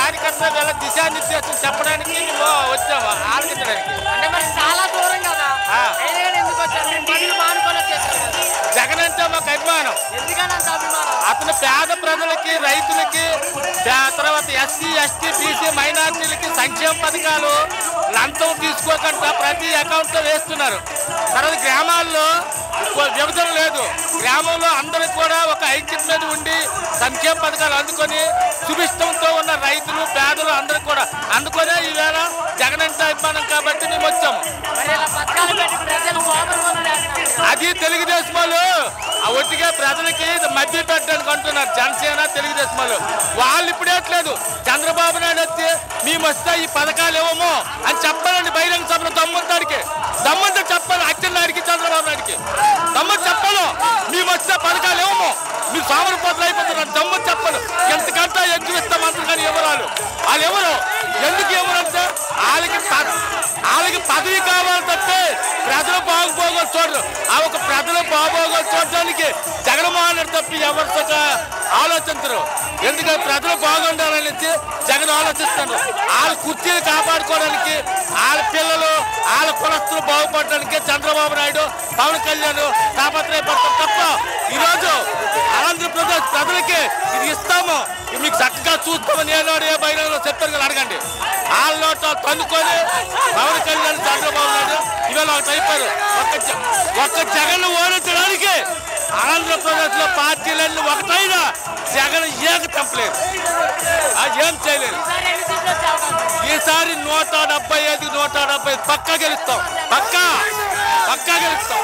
కార్యకర్తలు వీళ్ళ దిశానిర్దేశం చెప్పడానికి మేము వచ్చాము, ఆలోచించడానికి. అంటే మరి చాలా దూరం కదా, ఎందుకు వచ్చారు? మేము పనులు మానుకోలేదు చేశారు. జగన్ అంటే మాకు అభిమానం. ఎందుకని అంత అభిమానం? అతను పేద ప్రజలకి, రైతులకి, తర్వాత ఎస్సీ, ఎస్టీ, బీసీ మైనార్టీలకి సంక్షేమ పథకాలు లంచం తీసుకోకుండా ప్రతి అకౌంట్లో వేస్తున్నారు. తర్వాత గ్రామాల్లో విభజన లేదు, గ్రామంలో అందరికి కూడా ఒక ఐక్యత మీద ఉండి సంక్షేమ పథకాలు అందుకొని సుభిష్టంతో ఉన్న రైతులు, పేదలు అందరికి కూడా అందుకొనే ఈవేళ జగన్ అంటే అభిమానం కాబట్టి మేము వచ్చాము. అది తెలుగుదేశం వాళ్ళు ఒట్టిగా ప్రజలకి మధ్య పెట్టడానికి అంటున్నారు. జనసేన, తెలుగుదేశం వాళ్ళు ఇప్పుడు వేయట్లేదు. చంద్రబాబు నాయుడు వచ్చి మేము వస్తే ఈ పథకాలు ఇవ్వము అని చెప్పాలండి బహిరంగ సభలో. దమ్మంతా చెప్పాలి అచ్చెన్నాయుడికి, చంద్రబాబు నాయుడికి దమ్ము చెప్పాలి. మేము వస్తే పథకాలు ఇవ్వము, మీరు సామరపోతలు అయిపోతున్నారు. దమ్ము చెప్పాలి. ఎంతకంటే ఎక్కువ ఇస్తాం అంతకని ఎవరాలు వాళ్ళు ఎవరు ఎందుకు ఎవరంటే వాళ్ళకి పదవి కావాలి తప్పే ప్రజలు బాగుపోగలు చూడరు. ఆ ఒక ప్రజలు బాగోగలు చూడడానికి జగన్మోహన్ రెడ్డి తప్పి ఎవరితో ఆలోచించరు. ఎందుకంటే ప్రజలు బాగుండాలని జగన్ ఆలోచిస్తారు. వాళ్ళ కుర్చీలు కాపాడుకోవడానికి, వాళ్ళ పిల్లలు, వాళ్ళ కులస్తులు బాగుపడడానికి చంద్రబాబు నాయుడు, పవన్ కళ్యాణ్ తాపత్రయపడతారు తప్ప ఈరోజు ఆంధ్రప్రదేశ్ ప్రజలకి ఇది ఇస్తాము, మీకు చక్కగా చూస్తామని ఏనాడు ఏ బహిరంగంలో చెప్పారు కదా అడగండి. వాళ్ళ తన్నుకొని పవన్ కళ్యాణ్, చంద్రబాబు నాయుడు ఇవాళ ఒకటి అయిపోయారు. ఒక్క జగన్ ఓడించడానికి ఆంధ్రప్రదేశ్ లో పార్టీలన్నీ ఒకటైనా జగన్ ఏక తప్పలేదు, ఏం చేయలేదు. ఈసారి 175 170 పక్కా గెలుస్తాం, పక్కా గెలుస్తాం.